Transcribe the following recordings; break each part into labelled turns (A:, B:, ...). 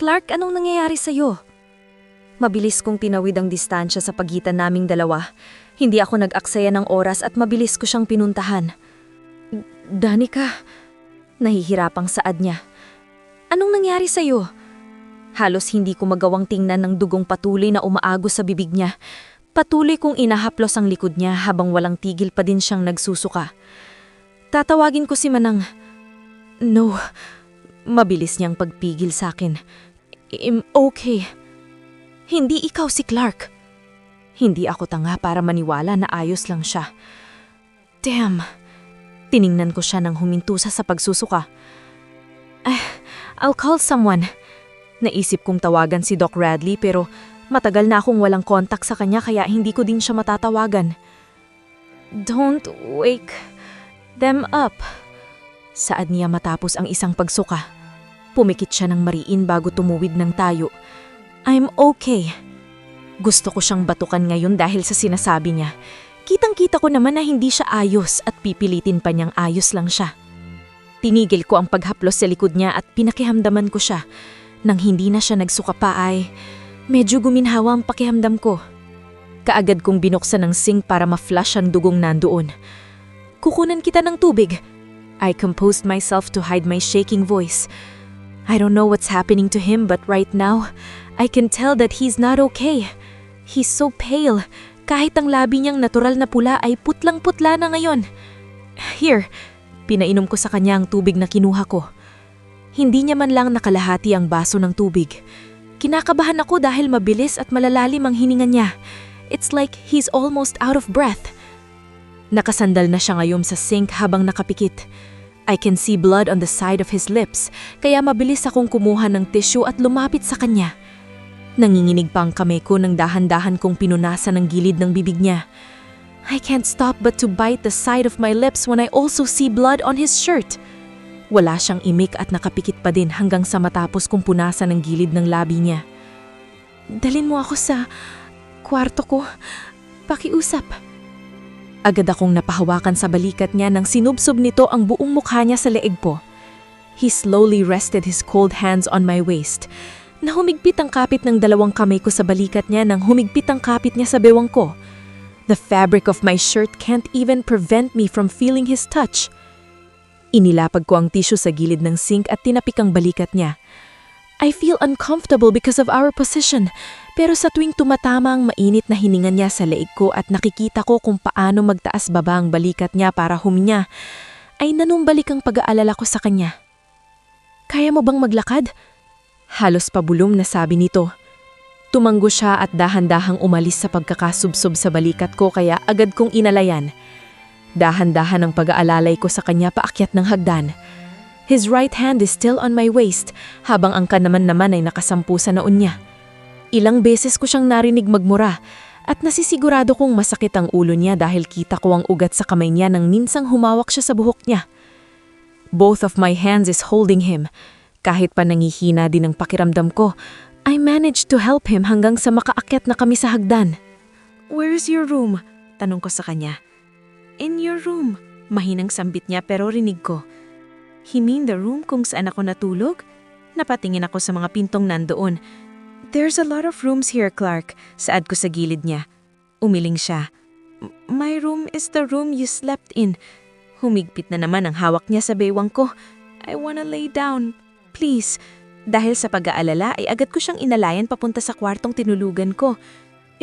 A: Clark, anong nangyayari sa'yo? Mabilis kong tinawid ang distansya sa pagitan naming dalawa. Hindi ako nag-aksaya ng oras at mabilis ko siyang pinuntahan. Danica, nahihirapang saad niya. Anong nangyari sa'yo? Halos hindi ko magawang tingnan ng dugong patuloy na umaagos sa bibig niya. Patuloy kong inahaplos ang likod niya habang walang tigil pa din siyang nagsusuka. Tatawagin ko si Manang. No, mabilis niyang pagpigil sa akin. I'm okay. Hindi ikaw si Clark. Hindi ako tanga para maniwala na ayos lang siya. Damn. Tiningnan ko siya nang humintusa sa pagsusuka. I'll call someone. Naisip kong tawagan si Doc Radley pero matagal na akong walang kontak sa kanya kaya hindi ko din siya matatawagan. Don't wake them up. Saad niya matapos ang isang pagsuka. Pumikit siya ng mariin bago tumuwid ng tayo. I'm okay. Gusto ko siyang batukan ngayon dahil sa sinasabi niya. Kitang-kita ko naman na hindi siya ayos at pipilitin pa niyang ayos lang siya. Tinigil ko ang paghaplos sa likod niya at pinakihamdaman ko siya. Nang hindi na siya nagsuka pa ay medyo guminhawa ang pakihamdam ko. Kaagad kong binuksan ang sink para ma-flush ang dugong nandoon. Kukunan kita ng tubig. I composed myself to hide my shaking voice. I don't know what's happening to him but right now, I can tell that he's not okay. He's so pale. Kahit ang labi niyang natural na pula ay putlang-putla na ngayon. Here, pinainom ko sa kanya ang tubig na kinuha ko. Hindi niya man lang nakalahati ang baso ng tubig. Kinakabahan ako dahil mabilis at malalalim ang hininga niya. It's like he's almost out of breath. Nakasandal na siya ngayon sa sink habang nakapikit. I can see blood on the side of his lips, kaya mabilis akong kumuha ng tissue at lumapit sa kanya. Nanginginig pa ang kamay ko nang dahan-dahan kong pinunasan ang gilid ng bibig niya. I can't stop but to bite the side of my lips when I also see blood on his shirt. Wala siyang imik at nakapikit pa din hanggang sa matapos kong punasan ang gilid ng labi niya. Dalin mo ako sa kwarto ko. Pakiusap. Agad akong napahawakan sa balikat niya nang sinubsob nito ang buong mukha niya sa leeg ko. He slowly rested his cold hands on my waist. Nahumigpit ang kapit ng dalawang kamay ko sa balikat niya nang humigpit ang kapit niya sa bewang ko. The fabric of my shirt can't even prevent me from feeling his touch. Inilapag ko ang tissue sa gilid ng sink at tinapik ang balikat niya. I feel uncomfortable because of our position, pero sa tuwing tumatama ang mainit na hininga niya sa leeg ko at nakikita ko kung paano magtaas baba ang balikat niya para huminya, ay nanumbalik ang pag-aalala ko sa kanya. Kaya mo bang maglakad? Halos pabulong na sabi nito. Tumanggo siya at dahan-dahang umalis sa pagkakasubsob sa balikat ko kaya agad kong inalayan. Dahan-dahan ang pag-aalalay ko sa kanya paakyat ng hagdan. His right hand is still on my waist habang ang kanaman naman ay nakasampu sa noon niya. Ilang beses ko siyang narinig magmura at nasisigurado kong masakit ang ulo niya dahil kita ko ang ugat sa kamay niya nang minsang humawak siya sa buhok niya. Both of my hands is holding him. Kahit pa nangihina din ang pakiramdam ko, I managed to help him hanggang sa makaakyat na kami sa hagdan. Where's your room? Tanong ko sa kanya. In your room. Mahinang sambit niya pero rinig ko. You mean the room kung saan ako natulog? Napatingin ako sa mga pintong nandoon. There's a lot of rooms here, Clark. Saad ko sa gilid niya. Umiling siya. My room is the room you slept in. Humigpit na naman ang hawak niya sa bewang ko. I wanna lay down. Please. Dahil sa pag-aalala ay agad ko siyang inalayan papunta sa kwartong tinulugan ko.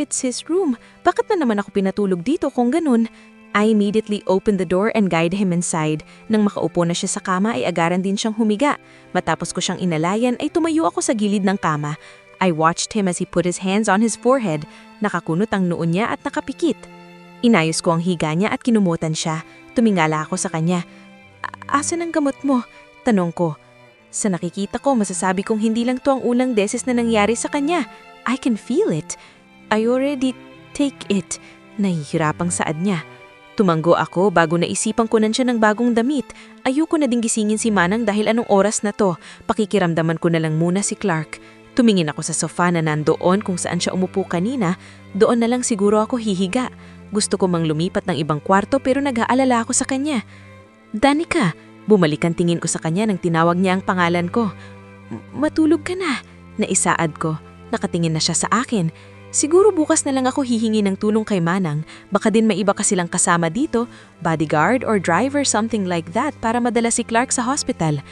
A: It's his room. Bakit na naman ako pinatulog dito kung ganun? I immediately opened the door and guided him inside. Nang makaupo na siya sa kama ay agaran din siyang humiga. Matapos ko siyang inalayan ay tumayo ako sa gilid ng kama. I watched him as he put his hands on his forehead. Nakakunot ang noon niya at nakapikit. Inayos ko ang higa niya at kinumutan siya. Tumingala ako sa kanya. Asan ang gamot mo? Tanong ko. Sa nakikita ko, masasabi kong hindi lang to ang unang beses na nangyari sa kanya. I can feel it. I already take it. Nahihirapang saad niya. Tumanggo ako bago naisipan ko nan siya ng bagong damit. Ayoko na ding gisingin si Manang dahil anong oras na to. Pakikiramdaman ko na lang muna si Clark. Tumingin ako sa sofa na nandoon kung saan siya umupo kanina. Doon na lang siguro ako hihiga. Gusto ko mang lumipat ng ibang kwarto pero nag-aalala ako sa kanya. Danica, bumalik ang tingin ko sa kanya nang tinawag niya ang pangalan ko. Matulog ka na. Naisaad ko. Nakatingin na siya sa akin. Siguro bukas na lang ako hihingi ng tulong kay Manang. Baka din may iba kasi lang kasama dito, bodyguard or driver, something like that, para madala si Clark sa hospital.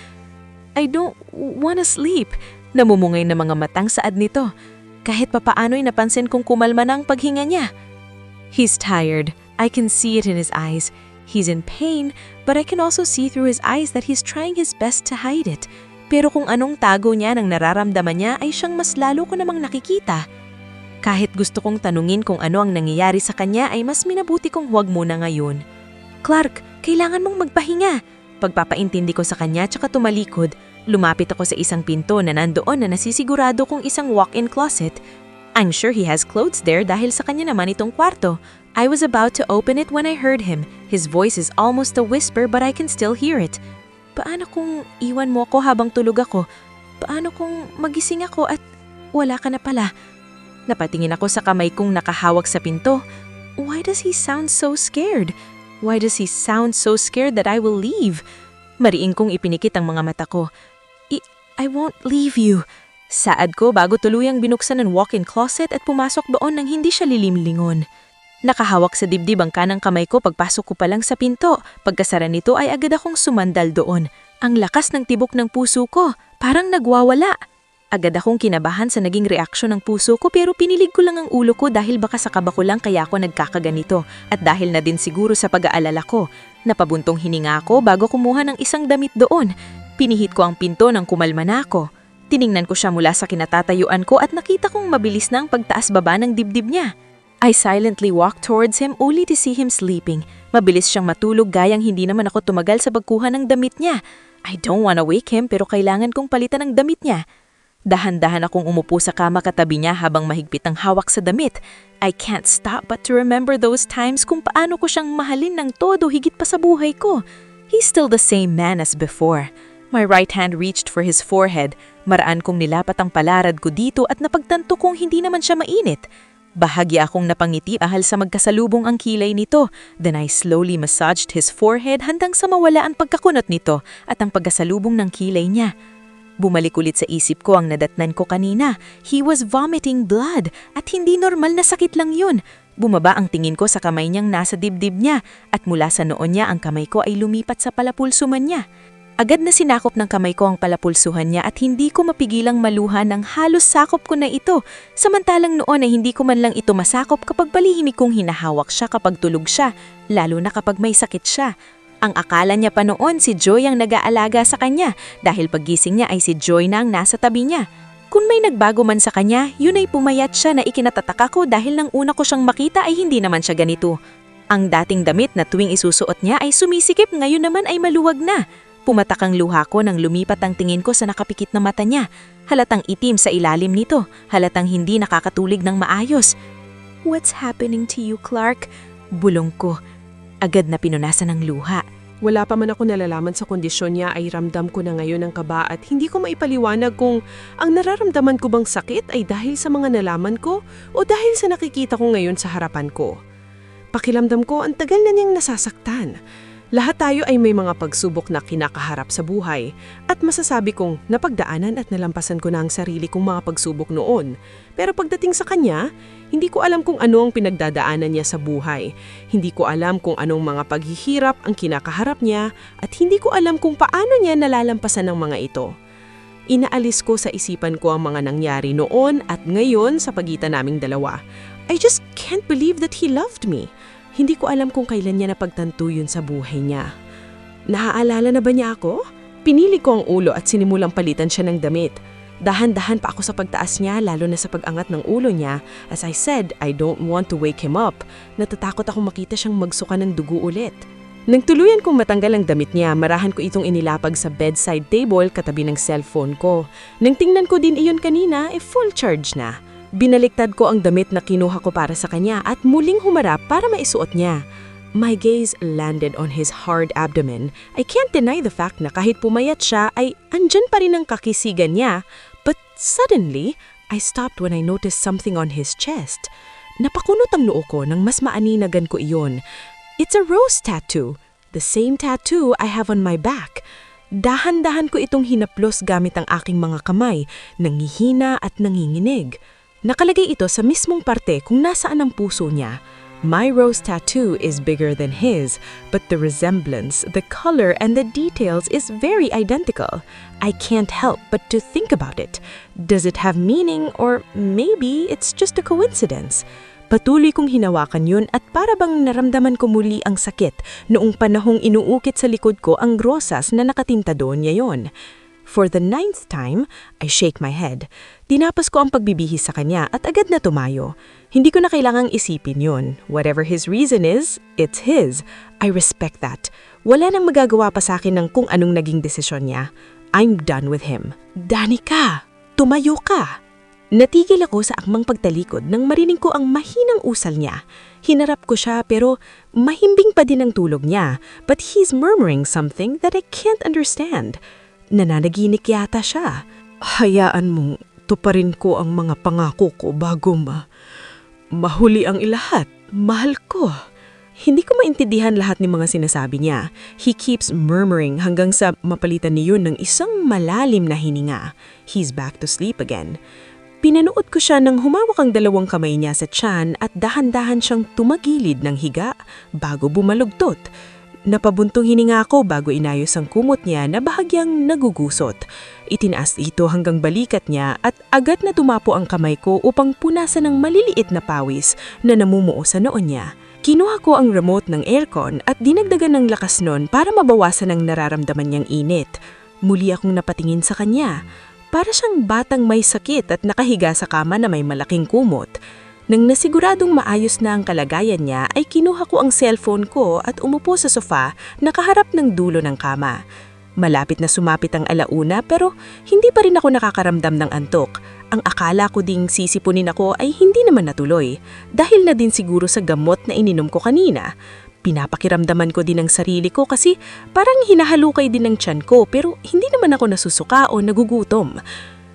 A: I don't wanna sleep. Namumungay na mga matang saad nito. Kahit papaano'y napansin kong kumalma na ang paghinga niya. He's tired. I can see it in his eyes. He's in pain, but I can also see through his eyes that he's trying his best to hide it. Pero kung anong tago niya ng nararamdaman niya ay siyang mas lalo ko namang nakikita. Kahit gusto kong tanungin kung ano ang nangyayari sa kanya ay mas minabuti kong huwag muna ngayon. Clark, kailangan mong magpahinga. Pagpapaintindi ko sa kanya tsaka tumalikod, lumapit ako sa isang pinto na nandoon na nasisigurado kong isang walk-in closet. I'm sure he has clothes there dahil sa kanya naman itong kwarto. I was about to open it when I heard him. His voice is almost a whisper but I can still hear it. Paano kung iwan mo ako habang tulog ako? Paano kung magising ako at wala ka na pala? Napatingin ako sa kamay kong nakahawak sa pinto. Why does he sound so scared? Why does he sound so scared that I will leave? Mariing kong ipinikit ang mga mata ko. I won't leave you. Saad ko bago tuluyang binuksan ang walk-in closet at pumasok doon nang hindi siya lilimlingon. Nakahawak sa dibdib ang kanang kamay ko pagpasok ko pa lang sa pinto. Pagkasara nito ay agad akong sumandal doon. Ang lakas ng tibok ng puso ko, parang nagwawala. Agad akong kinabahan sa naging reaksyon ng puso ko pero pinilig ko lang ang ulo ko dahil baka sa kaba ko lang kaya ako nagkakaganito. At dahil na din siguro sa pag-aalala ko, napabuntong hininga ako bago kumuha ng isang damit doon. Pinihit ko ang pinto nang kumalma na ako. Tiningnan ko siya mula sa kinatatayuan ko at nakita kong mabilis na ang pagtaas-baba ng dibdib niya. I silently walked towards him only to see him sleeping. Mabilis siyang matulog gayang hindi naman ako tumagal sa pagkuha ng damit niya. I don't wanna wake him pero kailangan kong palitan ang damit niya. Dahan-dahan akong umupo sa kama katabi niya habang mahigpit ang hawak sa damit. I can't stop but to remember those times kung paano ko siyang mahalin ng todo higit pa sa buhay ko. He's still the same man as before. My right hand reached for his forehead. Maraan kong nilapat ang palarad ko dito at napagtanto kong hindi naman siya mainit. Bahagya akong napangiti dahil sa magkasalubong ang kilay nito. Then I slowly massaged his forehead hanggang sa mawala ang pagkakunot nito at ang pagkasalubong ng kilay niya. Bumalik ulit sa isip ko ang nadatnan ko kanina. He was vomiting blood at hindi normal na sakit lang yun. Bumaba ang tingin ko sa kamay niyang nasa dibdib niya at mula sa noon niya ang kamay ko ay lumipat sa palapulsuman niya. Agad na sinakop ng kamay ko ang palapulsuhan niya at hindi ko mapigilang maluha ng halos sakop ko na ito. Samantalang noon ay hindi ko man lang ito masakop kapag palihimik kong hinahawak siya kapag tulog siya, lalo na kapag may sakit siya. Ang akala niya pa noon si Joy ang nag-aalaga sa kanya dahil paggising niya ay si Joy na ang nasa tabi niya. Kung may nagbago man sa kanya, yun ay pumayat siya na ikinatataka ko dahil nang una ko siyang makita ay hindi naman siya ganito. Ang dating damit na tuwing isusuot niya ay sumisikip, ngayon naman ay maluwag na. Pumatak ang luha ko nang lumipat ang tingin ko sa nakapikit na mata niya. Halatang itim sa ilalim nito, halatang hindi nakakatulig ng maayos. What's happening to you, Clark? Bulong ko. Agad na pinunasan ng luha.
B: Wala pa man ako nalalaman sa kondisyon niya ay ramdam ko na ngayon ang kaba at hindi ko maipaliwanag kung ang nararamdaman ko bang sakit ay dahil sa mga nalaman ko o dahil sa nakikita ko ngayon sa harapan ko. Pakiramdam ko ang tagal na niyang nasasaktan. Lahat tayo ay may mga pagsubok na kinakaharap sa buhay at masasabi kong napagdaanan at nalampasan ko na ang sarili kong mga pagsubok noon. Pero pagdating sa kanya, hindi ko alam kung ano ang pinagdadaanan niya sa buhay. Hindi ko alam kung anong mga paghihirap ang kinakaharap niya at hindi ko alam kung paano niya nalalampasan ng mga ito. Inaalis ko sa isipan ko ang mga nangyari noon at ngayon sa pagitan naming dalawa. I just can't believe that he loved me. Hindi ko alam kung kailan niya napagtanto yun sa buhay niya. Naaalala na ba niya ako? Pinili ko ang ulo at sinimulang palitan siya ng damit. Dahan-dahan pa ako sa pagtaas niya lalo na sa pag-angat ng ulo niya. As I said, I don't want to wake him up. Natatakot akong makita siyang magsuka ng dugo ulit. Nang tuluyan kong matanggal ang damit niya, marahan ko itong inilapag sa bedside table katabi ng cellphone ko. Nang tingnan ko din iyon kanina, full charge na. Binaliktad ko ang damit na kinuha ko para sa kanya at muling humarap para maisuot niya. My gaze landed on his hard abdomen. I can't deny the fact na kahit pumayat siya ay andyan pa rin ang kakisigan niya. But suddenly, I stopped when I noticed something on his chest. Napakunot ang noo ko nang mas maaninagan ko iyon. It's a rose tattoo. The same tattoo I have on my back. Dahan-dahan ko itong hinaplos gamit ang aking mga kamay, nangihina at nanginginig. Nakalagay ito sa mismong parte kung nasaan ang puso niya. My rose tattoo is bigger than his, but the resemblance, the color, and the details is very identical. I can't help but to think about it. Does it have meaning or maybe it's just a coincidence? Patuloy kong hinawakan yun at para bang naramdaman ko muli ang sakit noong panahong inuukit sa likod ko ang rosas na nakatinta doon ngayon. For the 9th time, I shake my head. Tinapos ko ang pagbibihis sa kanya at agad na tumayo. Hindi ko na kailangang isipin yun. Whatever his reason is, it's his. I respect that. Wala nang magagawa pa sa akin ng kung anong naging desisyon niya. I'm done with him. Danica, tumayo ka! Natigil ako sa akmang pagtalikod nang marinig ko ang mahinang usal niya. Hinarap ko siya pero mahimbing pa din ang tulog niya, but he's murmuring something that I can't understand. Nananaginik yata siya. Hayaan mong tuparin ko ang mga pangako ko bago mahuli ang ilahat. Mahal ko. Hindi ko maintindihan lahat ng mga sinasabi niya. He keeps murmuring hanggang sa mapalitan niyon ng isang malalim na hininga. He's back to sleep again. Pinanood ko siya nang humawak ang dalawang kamay niya sa tiyan at dahan-dahan siyang tumagilid ng higa bago bumalugtot. Napabuntong hininga ako bago inayos ang kumot niya na bahagyang nagugusot. Itinaas ito hanggang balikat niya at agad na tumapo ang kamay ko upang punasan ng maliliit na pawis na namumuo sa noon niya. Kinuha ko ang remote ng aircon at dinagdagan ng lakas nun para mabawasan ang nararamdaman niyang init. Muli akong napatingin sa kanya. Para siyang batang may sakit at nakahiga sa kama na may malaking kumot. Nang nasiguradong maayos na ang kalagayan niya ay kinuha ko ang cellphone ko at umupo sa sofa na kaharap ng dulo ng kama. Malapit na sumapit ang alauna pero hindi pa rin ako nakakaramdam ng antok. Ang akala ko ding sisipunin ako ay hindi naman natuloy dahil na din siguro sa gamot na ininom ko kanina. Pinapakiramdaman ko din ang sarili ko kasi parang hinahalukay din ng tiyan ko pero hindi naman ako nasusuka o nagugutom.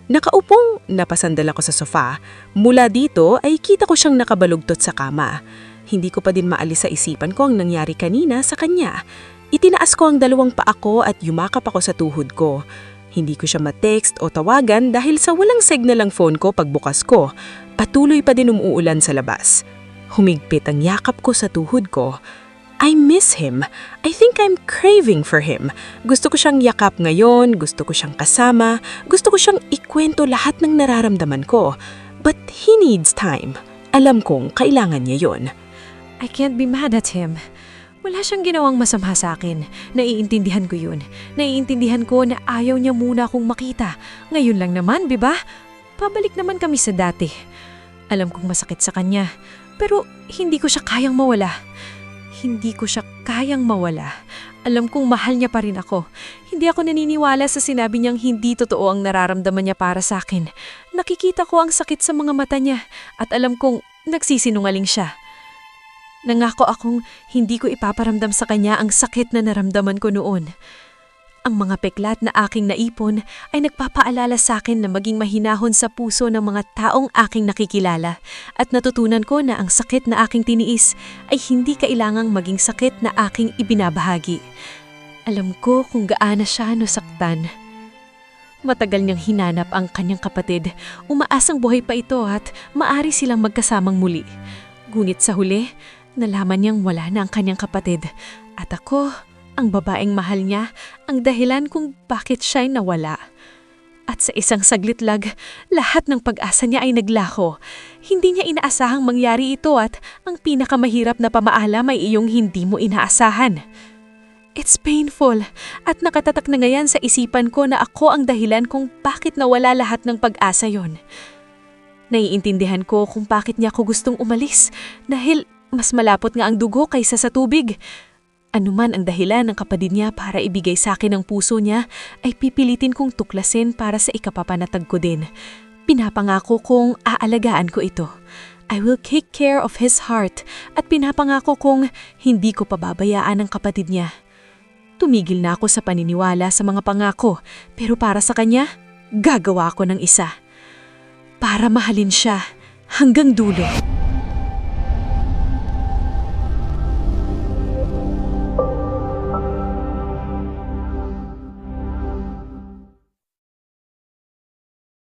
B: Nakaupong napasandal ako sa sofa. Mula dito ay kita ko siyang nakabalugtot sa kama. Hindi ko pa din maalis sa isipan ko ang nangyari kanina sa kanya. Itinaas ko ang dalawang paa ko at yumakap ako sa tuhod ko. Hindi ko siya ma-text o tawagan dahil sa walang signal ang phone ko pagbukas ko. Patuloy pa din umuulan sa labas. Humigpit ang yakap ko sa tuhod ko. I miss him. I think I'm craving for him. Gusto ko siyang yakap ngayon, gusto ko siyang kasama, gusto ko siyang ikwento lahat ng nararamdaman ko. But he needs time. Alam kong kailangan niya yon.
A: I can't be mad at him. Wala siyang ginawang masama sa akin. Naiintindihan ko yun. Naiintindihan ko na ayaw niya muna akong makita. Ngayon lang naman, di ba? Pabalik naman kami sa dati. Alam kong masakit sa kanya, pero hindi ko siya kayang mawala. Hindi ko siya kayang mawala. Alam kong mahal niya pa rin ako. Hindi ako naniniwala sa sinabi niyang hindi totoo ang nararamdaman niya para sa akin. Nakikita ko ang sakit sa mga mata niya at alam kong nagsisinungaling siya. Nangako akong hindi ko ipaparamdam sa kanya ang sakit na naramdaman ko noon. Ang mga peklat na aking naipon ay nagpapaalala sa akin na maging mahinahon sa puso ng mga taong aking nakikilala at natutunan ko na ang sakit na aking tiniis ay hindi kailangang maging sakit na aking ibinabahagi. Alam ko kung gaano siya nasaktan. Matagal niyang hinanap ang kanyang kapatid, umaasang buhay pa ito at maari silang magkasamang muli. Ngunit sa huli, nalaman niyang wala na ang kanyang kapatid at ako, ang babaeng mahal niya, ang dahilan kung bakit siya'y nawala. At sa isang saglit lag, lahat ng pag-asa niya ay naglaho. Hindi niya inaasahang mangyari ito at ang pinakamahirap na pamaalam ay iyong hindi mo inaasahan. It's painful at nakatatak na ngayon sa isipan ko na ako ang dahilan kung bakit nawala lahat ng pag-asa yon. Naiintindihan ko kung bakit niya ako gustong umalis dahil mas malapot nga ang dugo kaysa sa tubig. Anuman ang dahilan ng kapatid niya para ibigay sa akin ang puso niya, ay pipilitin kong tuklasin para sa ikapapanatag ko din. Pinapangako kong aalagaan ko ito. I will take care of his heart at pinapangako kong hindi ko pababayaan ang kapatid niya. Tumigil na ako sa paniniwala sa mga pangako, pero para sa kanya, gagawa ko ng isa. Para mahalin siya hanggang dulo.